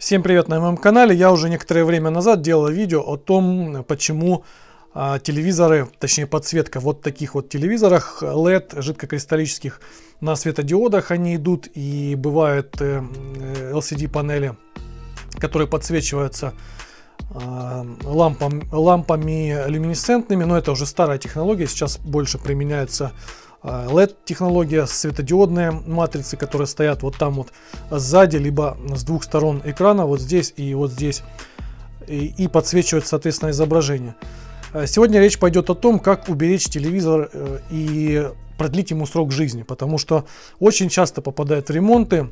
Всем привет на моем канале. Я уже некоторое время назад делал видео о том, почему телевизоры, точнее подсветка вот таких вот телевизорах LED жидкокристаллических на светодиодах они идут, и бывают LCD панели, которые подсвечиваются лампами люминесцентными, но это уже старая технология. Сейчас больше применяется LED-технология, светодиодные матрицы, которые стоят вот там вот сзади, либо с двух сторон экрана, вот здесь и вот здесь, и подсвечивают, соответственно, изображение. Сегодня речь пойдет о том, как уберечь телевизор и продлить ему срок жизни, потому что очень часто попадают в ремонты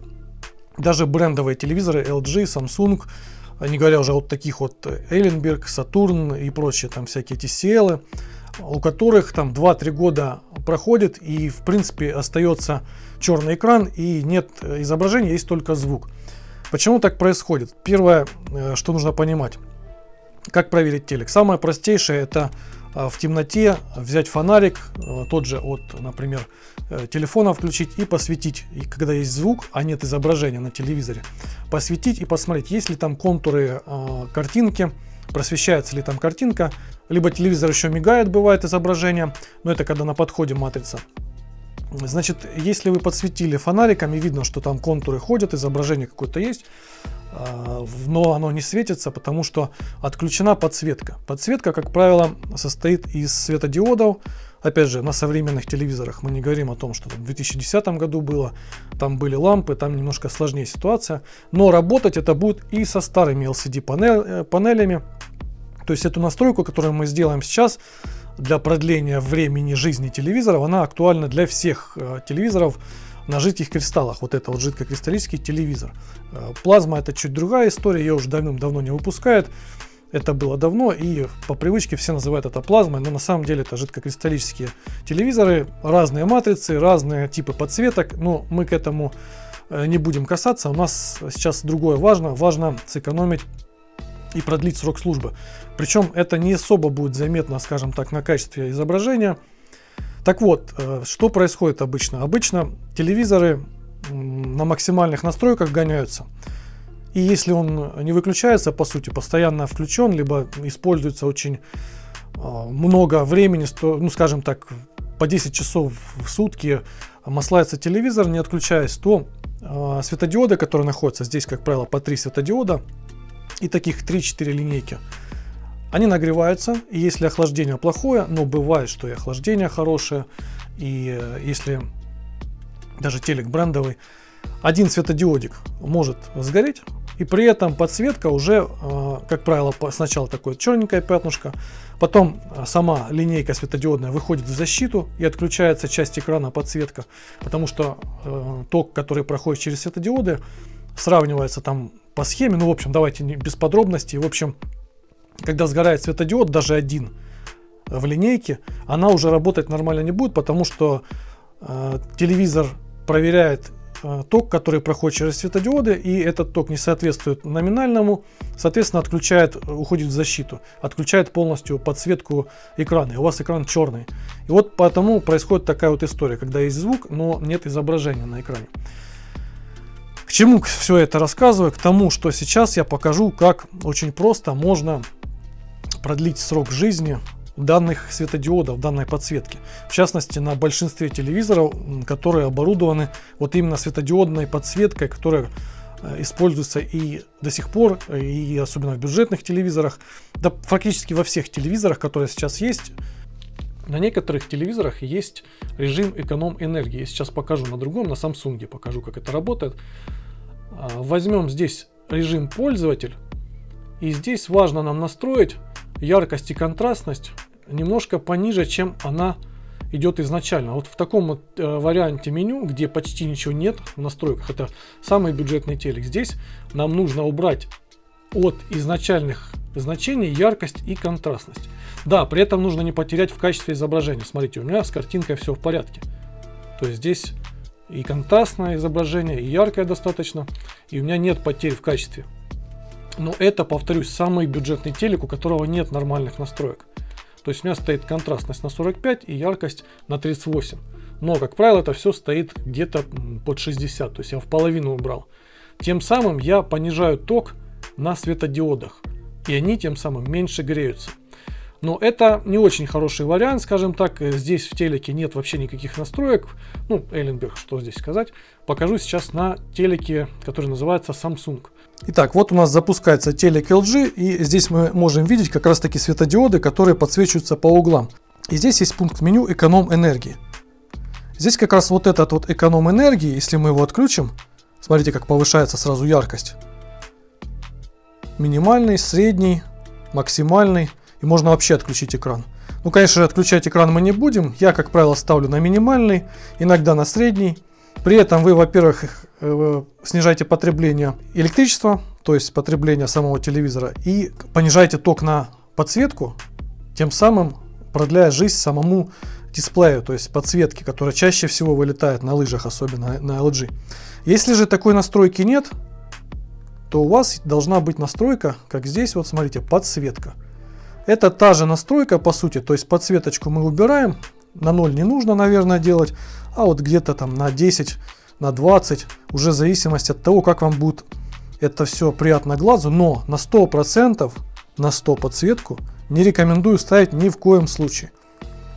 даже брендовые телевизоры LG, Samsung, не говоря уже о таких вот Ellenberg, Saturn и прочие там всякие TCL, у которых там 2-3 года проходит и в принципе остается черный экран и нет изображения, есть только звук. Почему так происходит? Первое, что нужно понимать, как проверить телек. Самое простейшее — это в темноте взять фонарик, тот же от, например, телефона включить и посветить. И когда есть звук, а нет изображения на телевизоре, посветить и посмотреть, есть ли там контуры картинки, просвещается ли там картинка, либо телевизор еще мигает, бывает изображение, но это когда на подходе матрица. Значит, если вы подсветили фонариком и видно, что там контуры ходят, изображение какое-то есть, но оно не светится, потому что отключена подсветка. Подсветка, как правило, состоит из светодиодов. Опять же, на современных телевизорах мы не говорим о том, что в 2010 году было, там были лампы, там немножко сложнее ситуация. Но работать это будет и со старыми LCD панелями. То есть эту настройку, которую мы сделаем сейчас для продления времени жизни телевизоров, она актуальна для всех телевизоров на жидких кристаллах. Вот это вот жидкокристаллический телевизор. Плазма — это чуть другая история, ее уже давным-давно не выпускают. Это было давно, и по привычке все называют это плазмой, но на самом деле это жидкокристаллические телевизоры, разные матрицы, разные типы подсветок, но мы к этому не будем касаться. У нас сейчас другое важно сэкономить и продлить срок службы. Причем это не особо будет заметно, скажем так, на качестве изображения. Так вот, что происходит обычно? Обычно телевизоры на максимальных настройках гоняются. И если он не выключается, по сути, постоянно включен, либо используется очень много времени, ну, скажем так, по 10 часов в сутки маслается телевизор, не отключаясь, то светодиоды, которые находятся здесь, как правило, по 3 светодиода, и таких 3-4 линейки, они нагреваются, и если охлаждение плохое, но бывает, что и охлаждение хорошее, и если даже телек брендовый, один светодиодик может сгореть, и при этом подсветка уже, как правило, сначала такое черненькое пятнышко, потом сама линейка светодиодная выходит в защиту и отключается часть экрана подсветка, потому что ток, который проходит через светодиоды, сравнивается там по схеме. Ну, в общем, давайте без подробностей. В общем, когда сгорает светодиод, даже один в линейке, она уже работать нормально не будет, потому что телевизор проверяет ток, который проходит через светодиоды, и этот ток не соответствует номинальному, соответственно, уходит в защиту, отключает полностью подсветку экрана, и у вас экран черный. И вот поэтому происходит такая вот история, когда есть звук, но нет изображения на экране. К чему все это рассказываю? К тому, что сейчас я покажу, как очень просто можно продлить срок жизни данных светодиодов, данной подсветки. В частности, на большинстве телевизоров, которые оборудованы вот именно светодиодной подсветкой, которая используется и до сих пор, и особенно в бюджетных телевизорах, да практически во всех телевизорах, которые сейчас есть. На некоторых телевизорах есть режим эконом-энергии. Я сейчас покажу на другом, на Samsung покажу, как это работает. Возьмем здесь режим пользователь, и здесь важно нам настроить яркость и контрастность немножко пониже, чем она идет изначально. Вот в таком вот варианте меню, где почти ничего нет в настройках, это самый бюджетный телек, здесь нам нужно убрать от изначальных значений яркость и контрастность. Да, при этом нужно не потерять в качестве изображения. Смотрите, у меня с картинкой все в порядке. То есть здесь и контрастное изображение, и яркое достаточно, и у меня нет потерь в качестве. Но это, повторюсь, самый бюджетный телек, у которого нет нормальных настроек. То есть у меня стоит контрастность на 45 и яркость на 38. Но, как правило, это все стоит где-то под 60. То есть я в половину убрал. Тем самым я понижаю ток на светодиодах, и они тем самым меньше греются. Но это не очень хороший вариант, скажем так. Здесь в телеке нет вообще никаких настроек. Ну, Элленберг, что здесь сказать. Покажу сейчас на телеке, который называется Samsung. Итак, вот у нас запускается телек LG, и здесь мы можем видеть как раз таки светодиоды, которые подсвечиваются по углам. И здесь есть пункт меню «Эконом энергии». Здесь как раз вот этот вот эконом энергии, если мы его отключим, смотрите, как повышается сразу яркость. Минимальный, средний, максимальный. И можно вообще отключить экран. Ну, конечно же, отключать экран мы не будем. Я, как правило, ставлю на минимальный, иногда на средний. При этом вы, во-первых, снижаете потребление электричества, то есть потребление самого телевизора, и понижаете ток на подсветку, тем самым продляя жизнь самому дисплею, то есть подсветки, которая чаще всего вылетает на лыжах, особенно на LG. Если же такой настройки нет, то у вас должна быть настройка, как здесь, вот смотрите, подсветка. Это та же настройка, по сути, то есть подсветочку мы убираем, на 0 не нужно, наверное, делать, а вот где-то там на 10, на 20, уже в зависимости от того, как вам будет это все приятно глазу, но на 100%, на 100 подсветку не рекомендую ставить ни в коем случае.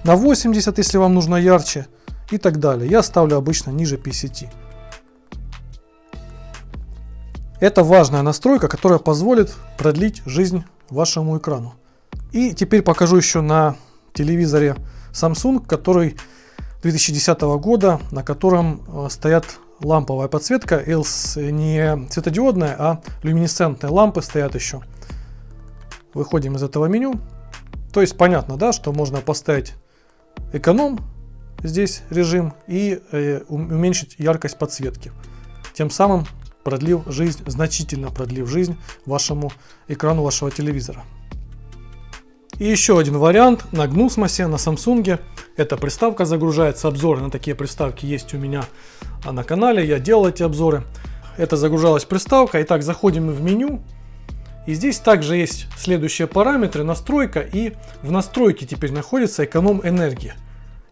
На 80, если вам нужно ярче, и так далее. Я ставлю обычно ниже 50. Это важная настройка, которая позволит продлить жизнь вашему экрану. И теперь покажу еще на телевизоре Samsung, который 2010 года, на котором стоят ламповая подсветка, не светодиодная, а люминесцентные лампы стоят еще. Выходим из этого меню. То есть понятно, да, что можно поставить эконом, здесь режим, и уменьшить яркость подсветки. Тем самым продлив жизнь, значительно продлив жизнь вашему экрану вашего телевизора. И еще один вариант на Gnsmos, на Samsung. Эта приставка загружается. Обзоры на такие приставки есть у меня на канале. Я делал эти обзоры. Это загружалась приставка. Итак, заходим в меню. И здесь также есть следующие параметры. Настройка. И в настройке теперь находится эконом энергии.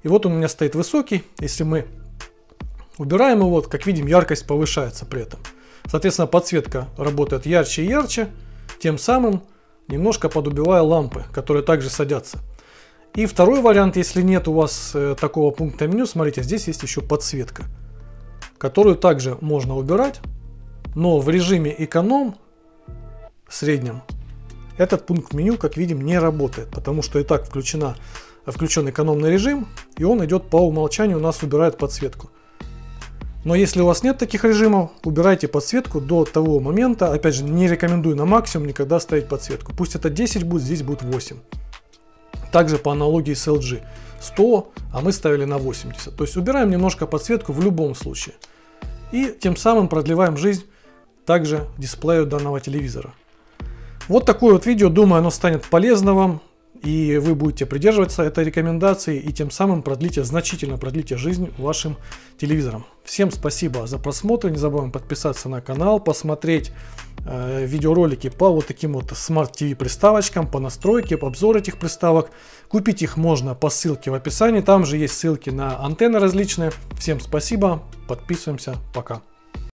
И вот он у меня стоит высокий. Если мы убираем его, как видим, яркость повышается при этом. Соответственно, подсветка работает ярче и ярче. Тем самым немножко подубивая лампы, которые также садятся. И второй вариант, если нет у вас такого пункта меню, смотрите, здесь есть еще подсветка, которую также можно убирать, но в режиме эконом среднем этот пункт меню, как видим, не работает, потому что и так включен экономный режим, и он идет по умолчанию, у нас убирает подсветку. Но если у вас нет таких режимов, убирайте подсветку до того момента. Опять же, не рекомендую на максимум никогда ставить подсветку. Пусть это 10 будет, здесь будет 8. Также по аналогии с LG 100, а мы ставили на 80. То есть убираем немножко подсветку в любом случае. И тем самым продлеваем жизнь также дисплею данного телевизора. Вот такое вот видео. Думаю, оно станет полезно вам. И вы будете придерживаться этой рекомендации, и тем самым значительно продлите жизнь вашим телевизорам. Всем спасибо за просмотр. Не забываем подписаться на канал, посмотреть видеоролики по вот таким вот Smart TV приставочкам, по настройке, по обзору этих приставок. Купить их можно по ссылке в описании. Там же есть ссылки на антенны различные. Всем спасибо. Подписываемся. Пока.